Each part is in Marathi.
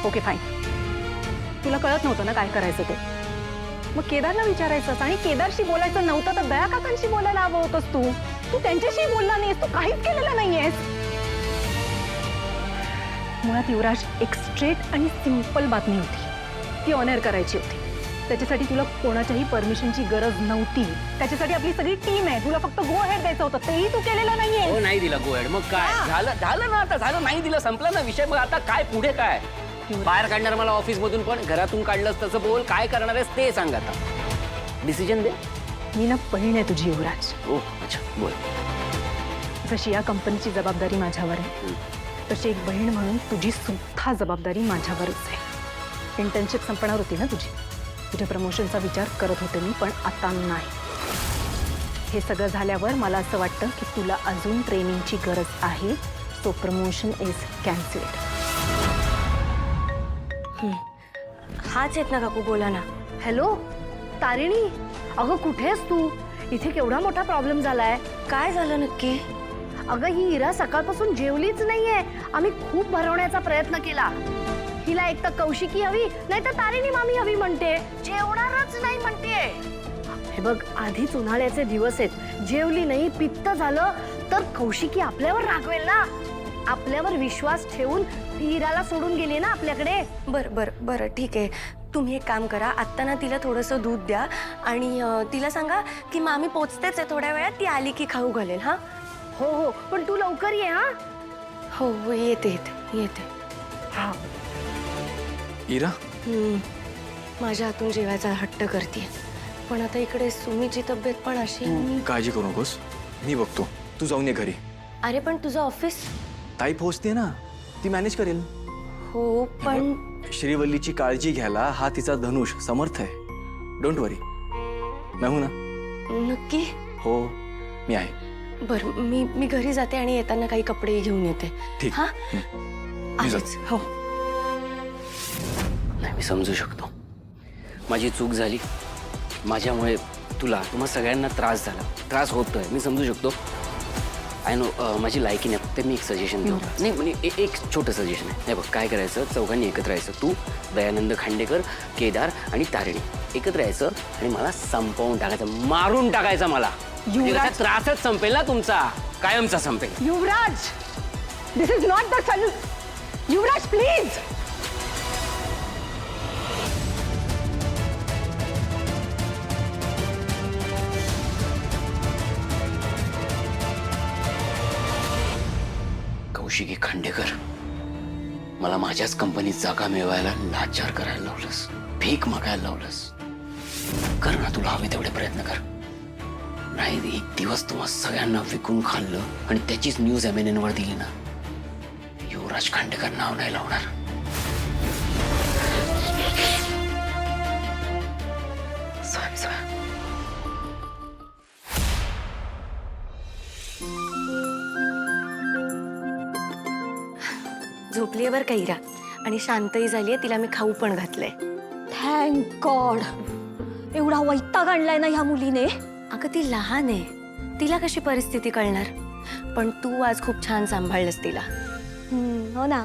ओके फाईन, तुला कळत नव्हतं ना काय करायचं ते. मग केदारला विचारायचंस आणि केदारशी बोलायचं नव्हतं तर दया काकांशी बोलायला हवं होतंस तू. तू त्यांच्याशी बोलला नाहीस, तू काहीच केलेलं नाहीयेस. मुळात युवराज एक स्ट्रेट आणि सिंपल बातमी होती, ती ऑनर करायची होती. त्याच्यासाठी तुला कोणाच्याही परमिशनची गरज नव्हती. त्याच्यासाठी आपली सगळी टीम आहे. तुला फक्त गो हेड द्यायचं होतं, तेही तू केलेलं नाहीये. हो नाही दिला गो हेड. मग काय झालं? झालं ना, आता झालं. नाही दिलं, संपला ना विषय. मग आता काय पुढे काय? बाहेर काढणार मला ऑफिस मधून, पण घरातून काढलंस तसं बोल. काय करणार आहेस ते सांग आता. डिसिजन दे. मी ना बहीण आहे तुझी युवराज. ओह अच्छा, बोल. जशी या कंपनीची जबाबदारी माझ्यावर आहे, तशी एक बहीण म्हणून तुझी सुद्धा जबाबदारी माझ्यावरच आहे. इंटर्नशिप संपणार होती ना तुझी, तुझ्या प्रमोशनचा विचार करत होते मी, पण आता नाही. हे सगळं झाल्यावर मला असं वाटतं की तुला अजून ट्रेनिंगची गरज आहे. So promotion is cancelled. हाच आहेत ना काकू, बोला ना. हॅलो तारिणी, अगं कुठेस तू? इथे केवढा मोठा प्रॉब्लेम झालाय. काय झालं नक्की? अगं ही इरा सकाळपासून जेवलीच नाहीये. आम्ही खूप भरवण्याचा प्रयत्न केला. हिला एक तर कौशिकी हवी, नाही तर तारिणी मामी हवी म्हणते. जेवणारच नाही म्हणते. हे बघ, आधीच उन्हाळ्याचे दिवस आहेत. जेवली नाही, पित्त झालं तर कौशिकी आपल्यावर रागवेल ना. आपल्यावर विश्वास ठेवून ती इराला सोडून गेली ना आपल्याकडे. बरं बरं बरं ठीक आहे. तुम्ही एक काम करा, आत्ता ना तिला थोडंसं दूध द्या आणि तिला सांगा की मामी पोचतेच आहे थोड्या वेळात, ती आली की खाऊ घालेल. हां हो हो, पण तू लवकर ये. हा हो हो, येते येते येते. हा. इरा, माझ्या हातून जेवायचा हट्ट करते, पण आता इकडे सुमीची तब्येत पण अशी. काळजी करू नकोस, मी बघतो. तू जाऊन ये घरी. अरे पण तुझं ऑफिस? ताई पोहोचते ना, ती मॅनेज करेल. हो पण श्रीवल्लीची काळजी घ्यायला हा तिचा धनुष समर्थ आहे. डोंट वरी, मैं हूं ना. नक्की? हो, मी आहे. बरं, मी घरी जाते आणि येताना काही कपडे घेऊन येते. ठीक. हां मी जातो. आलेच. हो. नाही, मी समजू शकतो. माझी चूक झाली. माझ्यामुळे तुम्हा सगळ्यांना त्रास झाला, त्रास होतोय. मी समजू शकतो. आय नो माझी लायकी नाही. फक्त मी एक सजेशन देऊ का? नाही म्हणजे एक छोटं सजेशन आहे. हे बघ, काय करायचं, चौघांनी एकत्र यायचं. तू, दयानंद खांडेकर, केदार आणि तारिणी एकत्र यायचं आणि मला संपवून टाकायचं, मारून टाकायचं मला. युवराज, त्रासच संपेल ना तुमचा, कायमचा संपेल. Yuvraj, this is not the solution. Yuvraj please. Kaushiki Khandekar, मला माझ्याच कंपनीत जागा मिळवायला लाचार करायला लावलंस, भीक मागायला लावलंस. कर ना, तुला हवे तेवढे प्रयत्न कर. नाही, एक दिवस तुम्हा सगळ्यांना विकून खाल्लं आणि त्याचीच न्यूज MNN वर दिली ना, युवराज खांडेकर नाव नाही लावणार. झोपलीये बरं का इरा, आणि शांतही झालीये. तिला मी खाऊ पण घातलंय. Thank God. एवढा वैताग आणलाय ना ह्या मुलीने. अगं ती लहान आहे, तिला कशी परिस्थिती कळणार. पण तू आज खूप छान सांभाळलंस तिला. हो ना.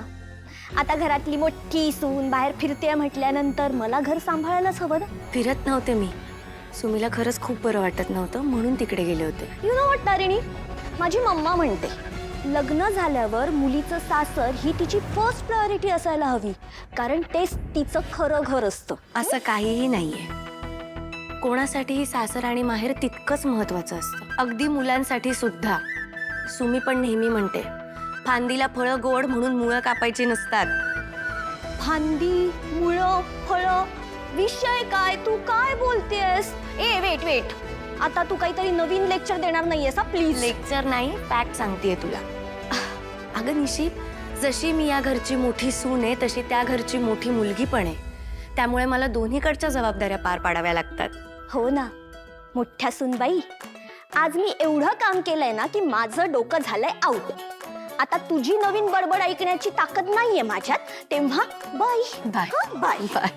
आता घरातली मोठी सून बाहेर फिरते म्हटल्यानंतर मला घर सांभाळायलाच हवं ना. फिरत नव्हते मी, सुमीला खरंच खूप बरं वाटत नव्हतं म्हणून तिकडे गेले होते. यू नो व्हॉट तारिणी, माझी मम्मा म्हणते लग्न झाल्यावर मुलीचं सासर ही तिची फर्स्ट प्रायोरिटी असायला हवी, कारण तेच तिचं खरं घर असतं. असं काहीही नाहीये. कोणासाठीही सासर आणि माहेर तितकंच महत्वाचं असतं, अगदी मुलांसाठी सुद्धा. सुमी पण नेहमी म्हणते, फांदीला फळं गोड म्हणून मुळं कापायची नसतात. फांदी, मुळं, फळं, विषय काय? तू काय बोलतेस? ए वेट, आता तू काहीतरी नवीन लेक्चर देणार नाहीयेस हा, प्लीज. लेक्चर नाही, फॅक्ट सांगतेय तुला. अगं निशी, जशी मी या घरची मोठी सून आहे तशी त्या घरची मोठी मुलगी पण आहे. त्यामुळे मला दोन्हीकडच्या जबाबदाऱ्या पार पाडाव्या लागतात. हो ना मोठ्या सुनबाई, आज मी एवढं काम केलंय ना की माझं डोकं झालंय आउट. आता तुझी नवीन बडबड ऐकण्याची ताकद नाहीये माझ्यात, तेव्हा बाय बाय बाय बाय.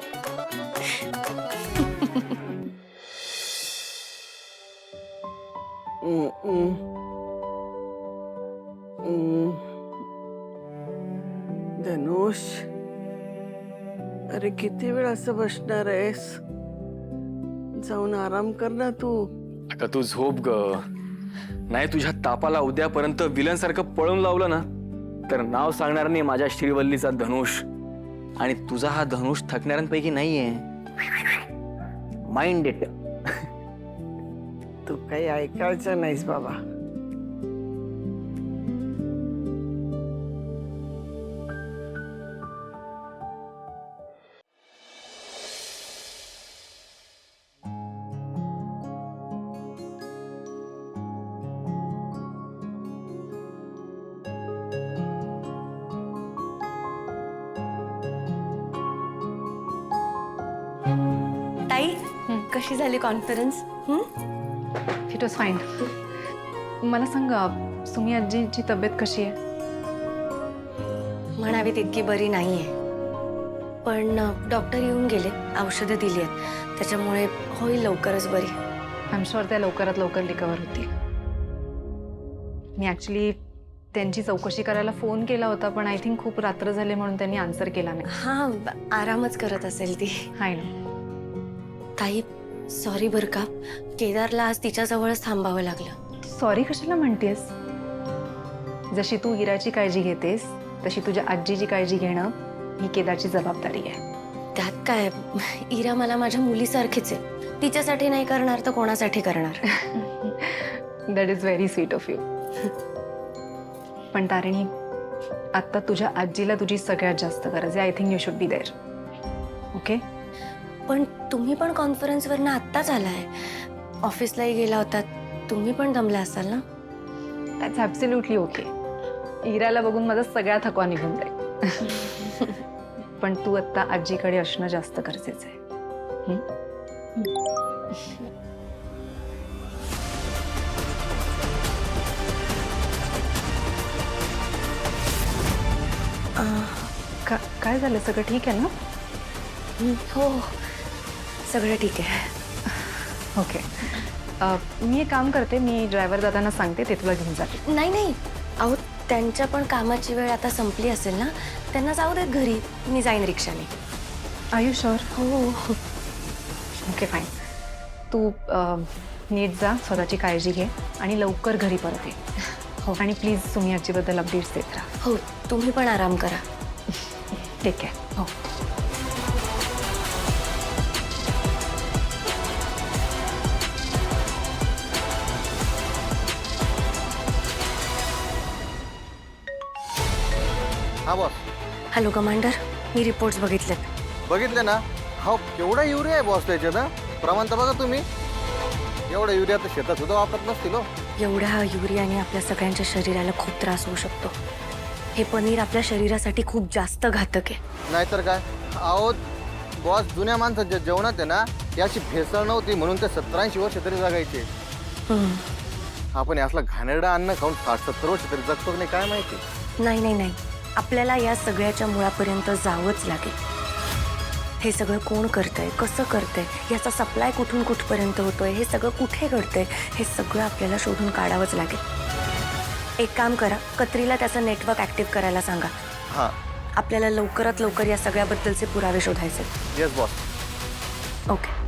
धनुष, अरे किती वेळ असं बसणार आहेस? जाऊन आराम कर ना तू. अगं तू झोप ग. नाही तुझ्या तापाला उद्यापर्यंत विलन सारखं पळून लावलं ना तर नाव सांगणार नाही माझ्या श्रीवल्लीचा धनुष. आणि तुझा हा धनुष थकणाऱ्यांपैकी नाहीये. Mind it. तू काही ऐकायचं नाहीस बाबा. ताई कशी झाली कॉन्फरन्स? It was fine. मला सांग सुमी आजीची तब्येत कशी आहे? म्हणावी तितकी बरी नाहीये, पण डॉक्टर येऊन गेले, औषधं दिली आहेत, त्याच्यामुळे होईल लवकरच बरी. आय एम शुअर त्या लवकरात लवकर रिकवर होतील. मी ॲक्च्युली त्यांची चौकशी करायला फोन केला होता, पण आय थिंक खूप रात्र झाले म्हणून त्यांनी आन्सर केला नाही. हा आरामच करत असेल ती. हाय ना. ताई सॉरी बरं का, केदारला आज तिच्याजवळच थांबावं लागलं. सॉरी कशाला म्हणतेस? जशी तू इराची काळजी घेतेस तशी तुझ्या आजीची काळजी घेणं ही केदारची जबाबदारी आहे. त्यात काय, इरा मला माझ्या मुलीसारखीच आहे. तिच्यासाठी नाही करणार तर कोणासाठी करणार? That is very sweet of you. पण तारिणी, आत्ता तुझ्या आजीला तुझी सगळ्यात जास्त गरज आहे. I think you should be there. Okay? पण तुम्ही पण कॉन्फरन्सवरनं आत्ताच आलाय, ऑफिसलाही गेला होता, तुम्ही पण दमला असाल ना? That's absolutely okay. इराला बघून माझा सगळा थकवा निघून जाईल. पण तू आत्ता आजीकडे असणं जास्त गरजेचं आहे. काय झालं? सगळं ठीक आहे ना? हो सगळं ठीक आहे. ओके. मी एक काम करते, मी ड्रायव्हर दादांना सांगते, ते तुला घेऊन जाते. नाही नाही, अहो त्यांच्या पण कामाची वेळ आता संपली असेल ना, त्यांना जाऊ देत घरी, मी जाईन रिक्षाने. Are you sure? हो. Okay fine. तू नीट जा, स्वतःची काळजी घे आणि लवकर घरी परत ये. हो. आणि प्लीज तुम्ही आजीबद्दल अपडेट्स देत राहा. हो तुम्ही पण आराम करा. ठीक आहे. हो. हा बॉस. हॅलो कमांडर, मी रिपोर्ट्स बघितलेत. बघितले ना? हो केवढा युरिया आहे बॉस त्याच्यात ना. प्रमाण तर बघा तुम्ही. एवढा युरिया तर शेतात सुद्धा वापरत नसतील हो. एवढ्या युरियाने आपल्या सगळ्यांच्या शरीराला खूप त्रास होऊ शकतो. हे पनीर आपल्या शरीरासाठी खूप जास्त घातक आहे. नाहीतर काय. अहो बॉस, जुन्या माणसाच्या जेवणात आहे ना याची भेसळ नव्हती म्हणून ते 70-80 वर्ष तरी जगायचे. आपण यासला घाणेरडं अन्न खाऊन 60-70 वर्ष तरी जगतो की नाही काय माहिती. नाही नाही नाही, आपल्याला या सगळ्याच्या मुळापर्यंत जावंच लागेल. हे सगळं कोण करतंय, कसं करतंय, याचा सप्लाय कुठून कुठपर्यंत होतोय, हे सगळं कुठे घडतंय, हे सगळं आपल्याला शोधून काढावंच लागेल. एक काम करा, कत्रीला त्याचं नेटवर्क ॲक्टिव्ह करायला सांगा. हां आपल्याला लवकरात लवकर या सगळ्याबद्दलचे पुरावे शोधायचे. Yes boss. ओके.